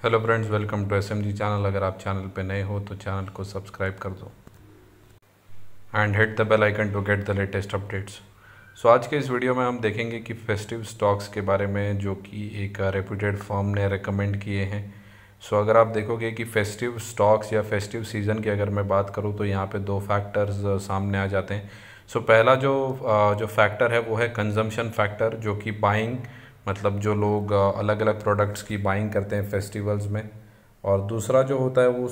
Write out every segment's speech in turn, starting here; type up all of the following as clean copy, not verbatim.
Hello friends, welcome to SMG channel. अगर आप channel पे नए हो तो चैनल को सब्सक्राइब कर दो and hit the bell icon to get the latest updates. So आज के इस वीडियो में हम देखेंगे कि फेस्टिव स्टॉक्स के बारे में, जो कि एक रेप्यूटेड फर्म ने रेकमेंड किए हैं। सो अगर आप देखोगे कि फेस्टिव स्टॉक्स या फेस्टिव सीज़न की अगर मैं बात करूँ तो यहाँ पे दो फैक्टर्स सामने आ जाते हैं। सो पहला जो फैक्टर है वो है कंजम्पशन फैक्टर, जो कि बाइंग, मतलब जो लोग अलग अलग प्रोडक्ट्स की बाइंग करते हैं फेस्टिवल्स में। और दूसरा जो होता है वो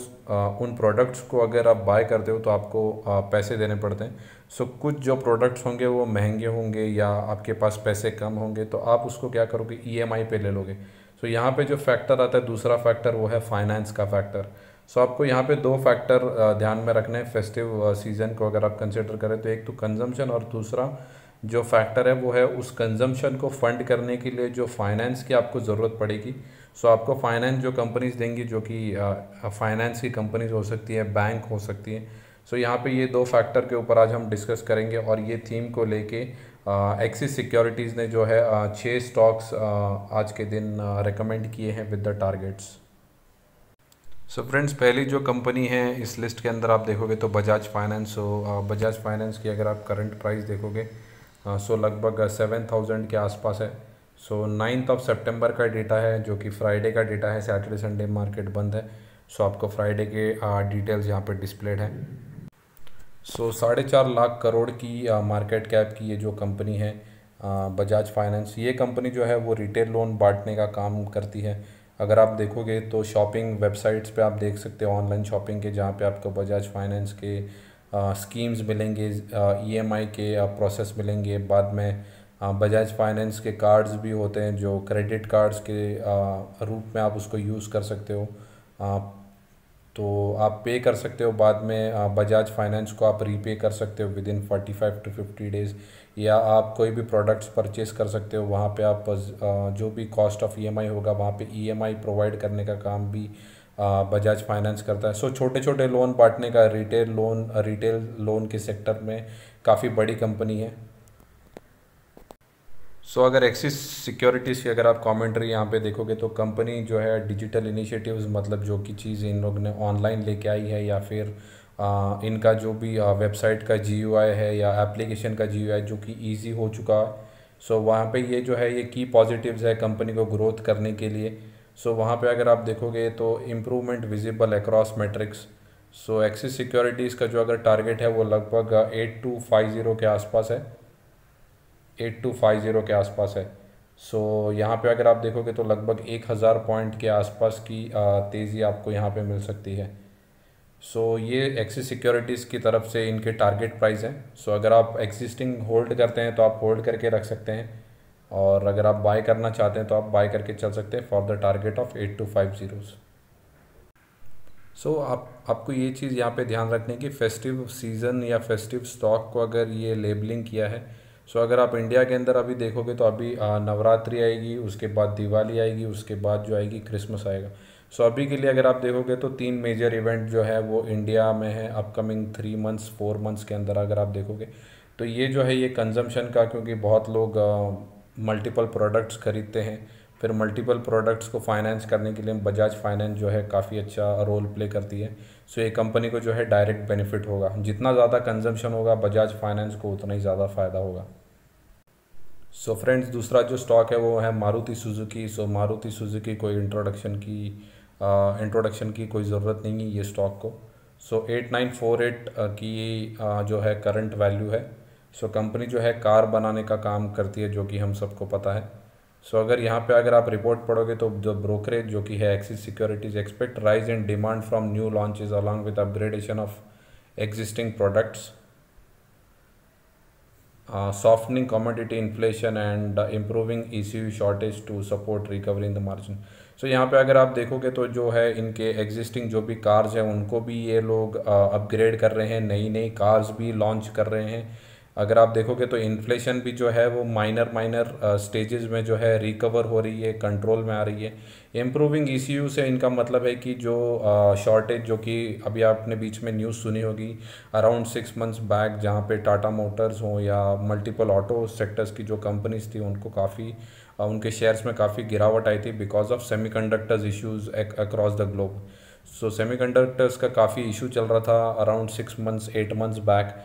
उन प्रोडक्ट्स को अगर आप बाय करते हो तो आपको पैसे देने पड़ते हैं। सो कुछ जो प्रोडक्ट्स होंगे वो महंगे होंगे या आपके पास पैसे कम होंगे तो आप उसको क्या करोगे, ईएमआई पे ले लोगे। सो यहाँ पे जो फैक्टर आता है, दूसरा फैक्टर, वो है फाइनेंस का फैक्टर। सो आपको यहाँ पे दो फैक्टर ध्यान में रखने हैं फेस्टिव सीज़न को अगर आप कंसिडर करें तो। एक तो कंजम्पशन, और दूसरा जो फैक्टर है वो है उस कंजम्पशन को फंड करने के लिए जो फाइनेंस की आपको ज़रूरत पड़ेगी। सो आपको फाइनेंस जो कंपनीज देंगी, जो कि फाइनेंस की कंपनीज हो सकती है, बैंक हो सकती है। सो यहाँ पे ये दो फैक्टर के ऊपर आज हम डिस्कस करेंगे, और ये थीम को लेके एक्सिस सिक्योरिटीज़ ने जो है 6 स्टॉक्स आज के दिन रेकमेंड किए हैं with the targets. So friends, पहली जो कंपनी है इस लिस्ट के अंदर आप देखोगे तो बजाज फाइनेंस। बजाज फाइनेंस की अगर आप करंट प्राइस देखोगे लगभग 7,000 के आसपास है। 9 सितंबर का डेटा है, जो कि फ्राइडे का डेटा है। सैटरडे संडे मार्केट बंद है। आपको फ्राइडे के डिटेल्स यहाँ पे डिस्प्लेड है। 4.5 लाख करोड़ की मार्केट कैप की ये जो कंपनी है बजाज फाइनेंस, ये कंपनी जो है वो रिटेल लोन बांटने का काम करती है। अगर आप देखोगे तो शॉपिंग वेबसाइट्स पे आप देख सकते हो, ऑनलाइन शॉपिंग के, जहाँ पे आपको बजाज फाइनेंस के स्कीम्स मिलेंगे, ईएमआई के प्रोसेस मिलेंगे। बाद में बजाज फाइनेंस के कार्ड्स भी होते हैं, जो क्रेडिट कार्ड्स के रूप में आप उसको यूज़ कर सकते हो। तो आप पे कर सकते हो, बाद में बजाज फाइनेंस को आप रीपे कर सकते हो विद इन 45 to 50 डेज़। या आप कोई भी प्रोडक्ट्स परचेस कर सकते हो, वहाँ पे आप जो भी कॉस्ट ऑफ ईएमआई होगा वहाँ पे ईएमआई प्रोवाइड करने का काम भी बजाज फाइनेंस करता है। छोटे छोटे लोन बांटने का, रिटेल लोन के सेक्टर में काफ़ी बड़ी कंपनी है। अगर एक्सिस सिक्योरिटीज़ की अगर आप कमेंट्री यहाँ पे देखोगे तो कंपनी जो है डिजिटल इनिशिएटिव्स, मतलब जो कि चीज़ इन लोग ने ऑनलाइन लेके आई है, या फिर इनका जो भी वेबसाइट का जीयूआई है या एप्लीकेशन का जीयूआई जो कि इजी हो चुका है। वहाँ पे ये जो है ये की पॉजिटिव्स है कंपनी को ग्रोथ करने के लिए। वहाँ पे अगर आप देखोगे तो improvement visible across matrix. Axis securities का जो अगर टारगेट है वो लगभग 8250 के आसपास है, 8250 के आसपास है। यहाँ पे अगर आप देखोगे तो लगभग 1000 पॉइंट के आसपास की तेज़ी आपको यहाँ पे मिल सकती है। ये एक्सिस सिक्योरिटीज़ की तरफ से इनके टारगेट प्राइस हैं। अगर आप एग्जिस्टिंग होल्ड करते हैं तो आप होल्ड करके रख सकते हैं, और अगर आप बाय करना चाहते हैं तो आप बाय करके चल सकते हैं फॉर द टारगेट ऑफ 8250। आपको ये चीज़ यहाँ पे ध्यान रखने की, फेस्टिव सीज़न या फेस्टिव स्टॉक को अगर ये लेबलिंग किया है। अगर आप इंडिया के अंदर अभी देखोगे तो अभी नवरात्रि आएगी, उसके बाद दिवाली आएगी, उसके बाद जो आएगी क्रिसमस आएगा। अभी के लिए अगर आप देखोगे तो 3 मेजर इवेंट जो है वो इंडिया में है अपकमिंग 3 मंथ्स 4 मंथ्स के अंदर। अगर आप देखोगे तो ये जो है ये कंजम्पशन का, क्योंकि बहुत लोग मल्टीपल प्रोडक्ट्स खरीदते हैं, फिर मल्टीपल प्रोडक्ट्स को फाइनेंस करने के लिए बजाज फाइनेंस जो है काफ़ी अच्छा रोल प्ले करती है। ये कंपनी को जो है डायरेक्ट बेनिफिट होगा, जितना ज़्यादा कंजम्पशन होगा बजाज फाइनेंस को उतना ही ज़्यादा फ़ायदा होगा। फ्रेंड्स, दूसरा जो स्टॉक है वो है मारुति सुजुकी। मारुति सुजुकी कोई इंट्रोडक्शन की कोई ज़रूरत नहीं है ये स्टॉक को। 8948 की जो है करंट वैल्यू है। कंपनी जो है कार बनाने का काम करती है, जो कि हम सबको पता है। अगर यहाँ पे अगर आप रिपोर्ट पढ़ोगे तो जो ब्रोकरेज जो कि है axis securities expect rise in demand from new launches along with upgradation of existing products, softening commodity inflation and improving ECU shortage to support recovery in the margin। यहाँ पे अगर आप देखोगे तो जो है इनके एग्जिस्टिंग जो भी कार्स हैं उनको भी ये लोग अपग्रेड कर रहे हैं, नई नई कार्स भी लॉन्च कर रहे हैं। अगर आप देखोगे तो इन्फ्लेशन भी जो है वो माइनर स्टेजेस में जो है रिकवर हो रही है, कंट्रोल में आ रही है। इम्प्रूविंग ईसीयू से इनका मतलब है कि जो शॉर्टेज, जो कि अभी आपने बीच में न्यूज़ सुनी होगी अराउंड 6 मंथ्स बैक, जहाँ पे टाटा मोटर्स हो या मल्टीपल ऑटो सेक्टर्स की जो कंपनीज थी उनको काफ़ी उनके शेयर्स में काफ़ी गिरावट आई थी because of semiconductors issues across the globe. So semiconductors का काफ़ी इशू चल रहा था अराउंड 6 मंथ्स 8 मंथ्स बैक।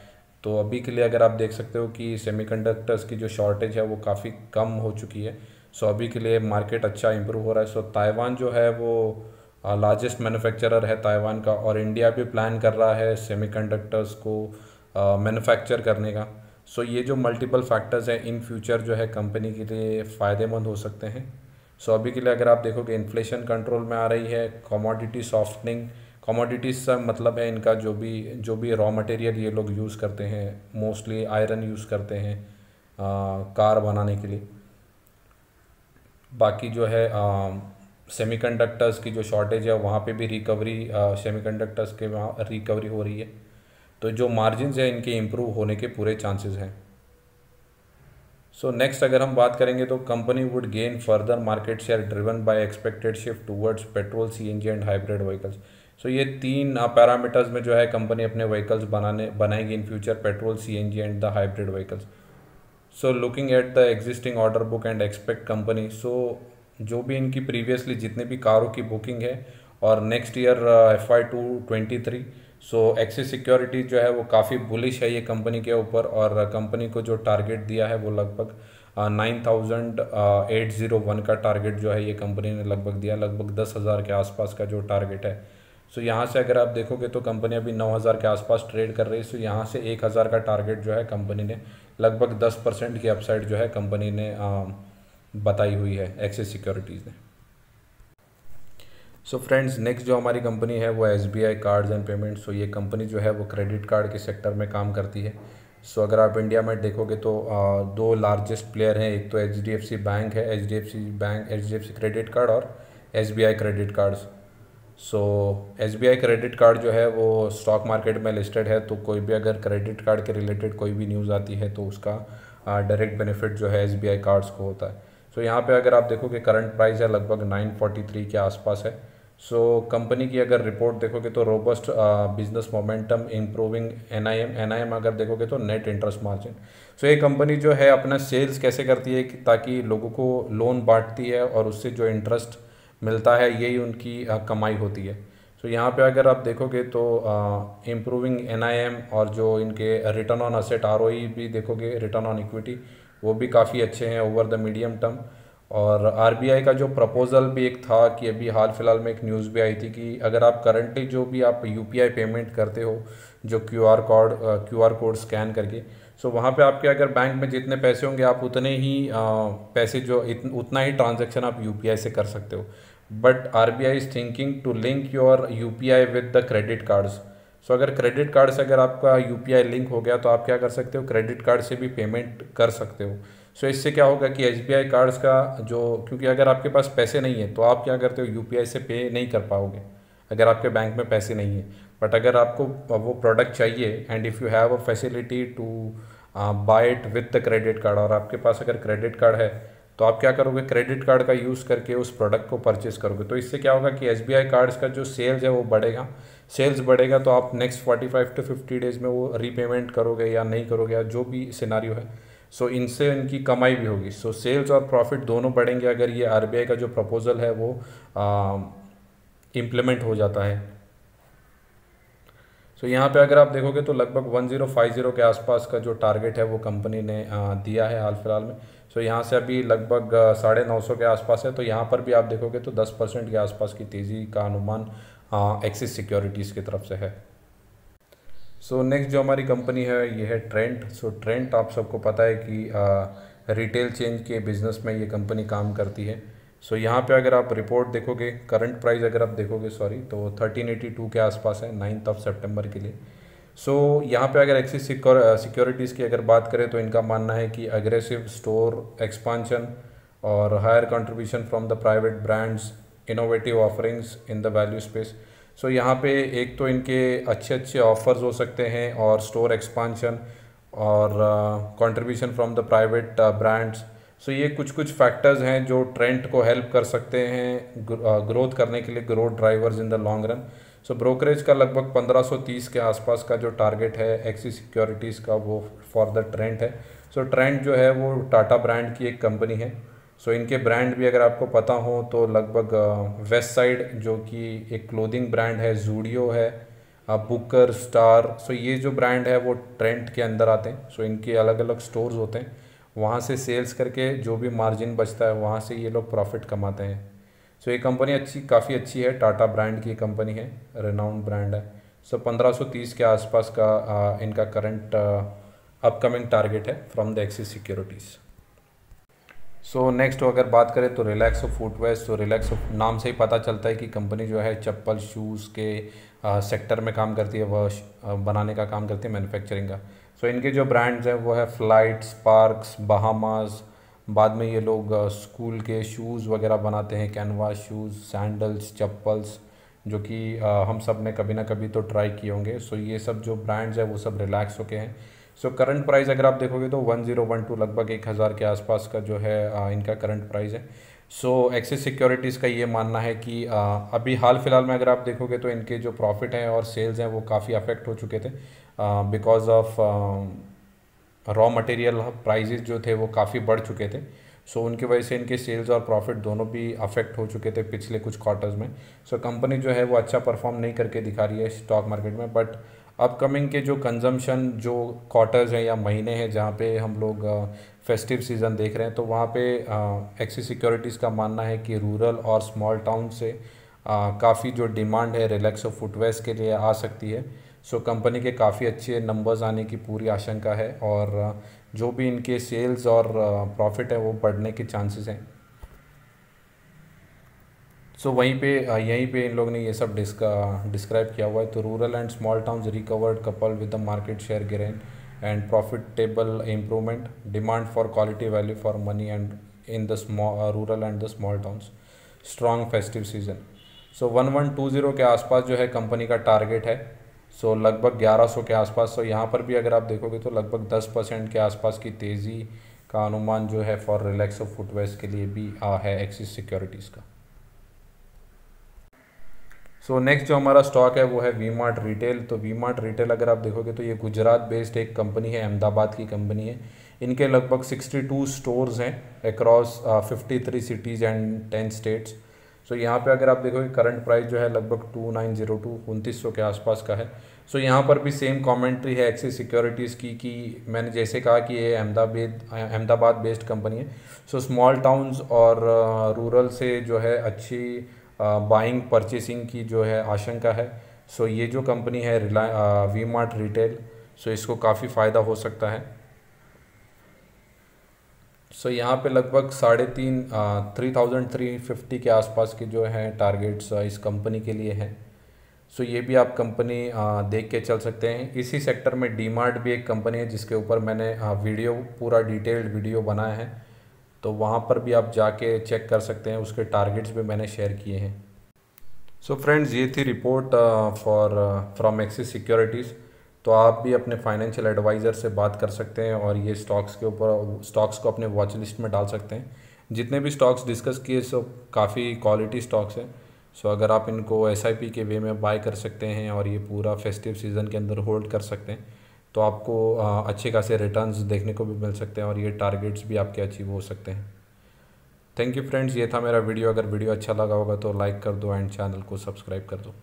तो अभी के लिए अगर आप देख सकते हो कि सेमीकंडक्टर्स की जो शॉर्टेज है वो काफ़ी कम हो चुकी है। सो अभी के लिए मार्केट अच्छा इंप्रूव हो रहा है। सो ताइवान जो है वो लार्जेस्ट मैन्युफैक्चरर है ताइवान का, और इंडिया भी प्लान कर रहा है सेमीकंडक्टर्स को मैन्युफैक्चर करने का। सो ये जो मल्टीपल फैक्टर्स हैं इन फ्यूचर जो है कंपनी के लिए फ़ायदेमंद हो सकते हैं। सो अभी के लिए अगर आप देखोगे इन्फ्लेशन कंट्रोल में आ रही है, कमोडिटी सॉफ्टनिंग, कमोडिटीज से मतलब है इनका जो भी रॉ मटेरियल ये लोग यूज़ करते हैं, मोस्टली आयरन यूज़ करते हैं कार बनाने के लिए। बाकी जो है सेमीकंडक्टर्स की जो शॉर्टेज है वहाँ पे भी रिकवरी, सेमीकंडक्टर्स के वहाँ रिकवरी हो रही है। तो जो मार्जिन्स है इनके इम्प्रूव होने के पूरे चांसेस हैं। सो नेक्स्ट अगर हम बात करेंगे तो company would gain further market share driven by expected shift towards petrol, CNG and hybrid vehicles. So ये तीन पैरामीटर्स में जो है कंपनी अपने व्हीकल्स बनाएगी in future, petrol, CNG and the hybrid vehicles. So looking at the existing order book and expect company, so जो भी इनकी प्रीवियसली जितने भी कारों की बुकिंग है और नेक्स्ट ईयर FY23, सो एक्सिस सिक्योरिटीज़ जो है वो काफ़ी बुलिश है ये कंपनी के ऊपर, और कंपनी को जो टारगेट दिया है वो लगभग 9801 का टारगेट जो है ये कंपनी ने लगभग दिया, लगभग 10,000 के आसपास का जो टारगेट है। सो यहाँ से अगर आप देखोगे तो कंपनी अभी 9,000 के आसपास ट्रेड कर रही है। सो यहाँ से 1,000 का टारगेट जो है कंपनी ने लगभग 10% की अपसाइड जो है कंपनी ने बताई हुई है एक्सिस सिक्योरिटीज़ ने। सो फ्रेंड्स, नेक्स्ट जो हमारी कंपनी है वो SBI कार्ड्स एंड पेमेंट्स। सो ये कंपनी जो है वो क्रेडिट कार्ड के सेक्टर में काम करती है। सो अगर आप इंडिया में देखोगे तो दो लार्जेस्ट प्लेयर हैं, एक तो HDFC बैंक है, HDFC क्रेडिट कार्ड, और SBI क्रेडिट कार्ड्स। सो SBI क्रेडिट कार्ड जो है वो स्टॉक मार्केट में लिस्टेड है, तो कोई भी अगर क्रेडिट कार्ड के रिलेटेड कोई भी न्यूज़ आती है तो उसका डायरेक्ट बेनिफिट जो है SBI कार्ड्स को होता है। सो यहाँ पे अगर आप देखोगे करंट प्राइस है लगभग 943 के आसपास है। सो कंपनी की अगर रिपोर्ट देखोगे तो robust business momentum, improving NIM अगर देखोगे तो नेट इंटरेस्ट मार्जिन। सो ये कंपनी जो है अपना सेल्स कैसे करती है ताकि लोगों को लोन बांटती है और उससे जो इंटरेस्ट मिलता है यही उनकी कमाई होती है। सो यहाँ पे अगर आप देखोगे तो इम्प्रूविंग NIM और जो इनके रिटर्न ऑन असेट ROE भी देखोगे, रिटर्न ऑन इक्विटी, वो भी काफ़ी अच्छे हैं ओवर द मीडियम टर्म। और RBI का जो प्रपोज़ल भी एक था कि अभी हाल फिलहाल में एक न्यूज़ भी आई थी कि अगर आप करंटली जो भी आप UPI पेमेंट करते हो, जो QR कोड स्कैन करके, सो वहाँ पे आपके अगर बैंक में जितने पैसे होंगे आप उतने ही पैसे उतना ही ट्रांजैक्शन आप UPI से कर सकते हो। But RBI is thinking to link your UPI with the credit cards. So अगर क्रेडिट कार्ड से अगर आपका UPI लिंक हो गया तो आप क्या कर सकते हो, क्रेडिट कार्ड से भी पेमेंट कर सकते हो। सो इससे क्या होगा कि SBI कार्ड्स का जो, क्योंकि अगर आपके पास पैसे नहीं है तो आप क्या करते हो, UPI से पे नहीं कर पाओगे अगर आपके बैंक में पैसे नहीं है। बट अगर आपको वो प्रोडक्ट चाहिए and if you have a facility to buy it with the credit card, और आपके पास अगर क्रेडिट कार्ड है तो आप क्या करोगे, क्रेडिट कार्ड का यूज़ करके उस प्रोडक्ट को परचेज़ करोगे। तो इससे क्या होगा कि SBI कार्ड्स का जो सेल्स है वो बढ़ेगा। सेल्स बढ़ेगा तो आप नेक्स्ट 45 to 50 डेज़ में वो रीपेमेंट करोगे या नहीं करोगे, या जो भी सिनारियो है, सो इनसे इनकी कमाई भी होगी। सो सेल्स और प्रॉफिट दोनों बढ़ेंगे अगर ये RBI का जो प्रपोज़ल है वो इम्प्लीमेंट हो जाता है। सो यहाँ पे अगर आप देखोगे तो लगभग 1050 के आसपास का जो टारगेट है वो कंपनी ने दिया है हाल फिलहाल में। सो यहाँ से अभी लगभग 950 के आसपास है, तो यहाँ पर भी आप देखोगे तो 10% के आसपास की तेज़ी का अनुमान एक्सिस सिक्योरिटीज़ की तरफ से है। सो नेक्स्ट जो हमारी कंपनी है ये है ट्रेंट। सो ट्रेंट आप सबको पता है कि रिटेल चेंज के बिज़नेस में ये कंपनी काम करती है। सो यहाँ पे अगर आप रिपोर्ट देखोगे, करंट प्राइस अगर आप देखोगे तो 1382 के आसपास है 9 सितंबर के लिए। सो यहाँ पे अगर एक्सिस सिक्योरिटीज़ की अगर बात करें तो इनका मानना है कि अग्रेसिव स्टोर एक्सपांशन और higher contribution from the private brands, innovative offerings in the value space. So यहाँ पे एक तो इनके अच्छे अच्छे ऑफर्स हो सकते हैं और स्टोर एक्सपांशन और contribution from the private brands. So ये कुछ फैक्टर्स हैं जो ट्रेंड को हेल्प कर सकते हैं ग्रोथ करने के लिए, growth drivers in the long run. So brokerage का लगभग 1530 के आसपास का जो टारगेट है एक्सिस सिक्योरिटीज़ का वो फॉर द ट्रेंड है। सो ट्रेंड जो है वो टाटा ब्रांड की एक कंपनी है। सो इनके ब्रांड भी अगर आपको पता हो तो लगभग वेस्ट साइड जो कि एक क्लोथिंग ब्रांड है, जूडियो है, बुकर, स्टार, सो ये जो ब्रांड है वो ट्रेंड के अंदर आते हैं। सो इनके अलग अलग स्टोर्स होते हैं, वहाँ से सेल्स करके जो भी मार्जिन बचता है वहाँ से ये लोग प्रॉफिट कमाते हैं। सो ये कंपनी काफ़ी अच्छी है, टाटा ब्रांड की कंपनी है, रेनाउंड ब्रांड है। सो 1530 के आसपास का इनका करंट अपकमिंग टारगेट है from the axis securities. So next अगर बात करें तो रिलैक्सो फुटवेयर। सो रिलैक्सो नाम से ही पता चलता है कि कंपनी जो है चप्पल शूज़ के सेक्टर में काम करती है, वह बनाने का काम करती है, मैन्युफैक्चरिंग का। सो इनके जो ब्रांड्स हैं वो है फ्लाइट, स्पार्क्स, बहामास। बाद में ये लोग स्कूल के शूज़ वगैरह बनाते हैं, कैनवास शूज़, सैंडल्स, चप्पल्स, जो कि हम सब ने कभी ना कभी तो ट्राई किए होंगे। सो ये सब जो ब्रांड्स हैं वो सब रिलैक्सो के हैं। सो करंट प्राइस अगर आप देखोगे तो 1012 लगभग 1000 के आसपास का जो है इनका करंट प्राइस है। सो एक्सिस सिक्योरिटीज़ का ये मानना है कि अभी हाल फिलहाल में अगर आप देखोगे तो इनके जो प्रॉफिट हैं और सेल्स हैं वो काफ़ी अफेक्ट हो चुके थे because of raw material prices जो थे वो काफ़ी बढ़ चुके थे। सो उनकी वजह से इनके सेल्स और प्रॉफिट दोनों भी अफेक्ट हो चुके थे पिछले कुछ क्वार्टर्स में। सो कंपनी जो है वो अच्छा परफॉर्म नहीं करके दिखा रही है स्टॉक मार्केट में। बट अपकमिंग के जो कंजम्पशन जो क्वार्टर्स हैं या महीने हैं जहाँ पे हम लोग फेस्टिव सीज़न देख रहे हैं, तो वहाँ पे एक्सिस सिक्योरिटीज़ का मानना है कि रूरल और स्मॉल टाउन से काफ़ी जो डिमांड है रिलैक्सो फुटवेयर्स के लिए आ सकती है। सो कंपनी के काफ़ी अच्छे नंबर्स आने की पूरी आशंका है और जो भी इनके सेल्स और प्रॉफिट है वो बढ़ने के चांसेस हैं। सो वहीं पे यहीं पे इन लोगों ने ये सब डिस्क्राइब किया हुआ है। तो rural and small towns recovered couple with the market share gain and profitable improvement, demand for quality value for money and in the rural and the small towns, strong festive season. So 1120 के आसपास जो है company का target है। सो लगभग 1100 के आसपास। सो यहाँ पर भी अगर आप देखोगे तो लगभग 10% के आसपास की तेज़ी का अनुमान जो है फॉर रिलैक्सो फुटवेयर्स के लिए भी है एक्सिस सिक्योरिटीज़ का। सो नेक्स्ट जो हमारा स्टॉक है वो है वी मार्ट रिटेल। तो वी मार्ट रिटेल अगर आप देखोगे तो ये गुजरात बेस्ड एक कंपनी है, अहमदाबाद की कंपनी है। इनके लगभग 62 स्टोर्स हैं अक्रॉस 53 सिटीज़ एंड 10 स्टेट्स। सो यहाँ पे अगर आप देखोगे करंट प्राइस जो है लगभग 2902 2900 के आसपास का है। सो यहाँ पर भी सेम कमेंट्री है एक्सिस सिक्योरिटीज़ की कि मैंने जैसे कहा कि ये अहमदाबाद बेस्ड कंपनी है। सो स्मॉल टाउन्स और रूरल से जो है अच्छी बाइंग परचेसिंग की जो है आशंका है। सो ये जो कंपनी है वी मार्ट रिटेल, सो इसको काफ़ी फ़ायदा हो सकता है। सो यहाँ पे लगभग 3350 के आसपास के जो हैं टारगेट्स इस कंपनी के लिए हैं। सो ये भी आप कंपनी देख के चल सकते हैं। इसी सेक्टर में डी मार्ट भी एक कंपनी है जिसके ऊपर मैंने वीडियो पूरा डिटेल्ड वीडियो बनाया है, तो वहाँ पर भी आप जाके चेक कर सकते हैं, उसके टारगेट्स भी मैंने शेयर किए हैं। सो फ्रेंड्स ये थी रिपोर्ट फ्रॉम एक्सिस सिक्योरिटीज़। तो आप भी अपने फाइनेंशियल एडवाइज़र से बात कर सकते हैं और ये स्टॉक्स के ऊपर स्टॉक्स को अपने वॉच लिस्ट में डाल सकते हैं। जितने भी स्टॉक्स डिस्कस किए सब काफ़ी क्वालिटी स्टॉक्स हैं। सो अगर आप इनको SIP के वे में बाय कर सकते हैं और ये पूरा फेस्टिव सीज़न के अंदर होल्ड कर सकते हैं तो आपको अच्छे खासे रिटर्न्स देखने को भी मिल सकते हैं और ये टारगेट्स भी आपके अचीव हो सकते हैं। थैंक यू फ्रेंड्स, ये था मेरा वीडियो। अगर वीडियो अच्छा लगा होगा तो लाइक कर दो एंड चैनल को सब्सक्राइब कर दो।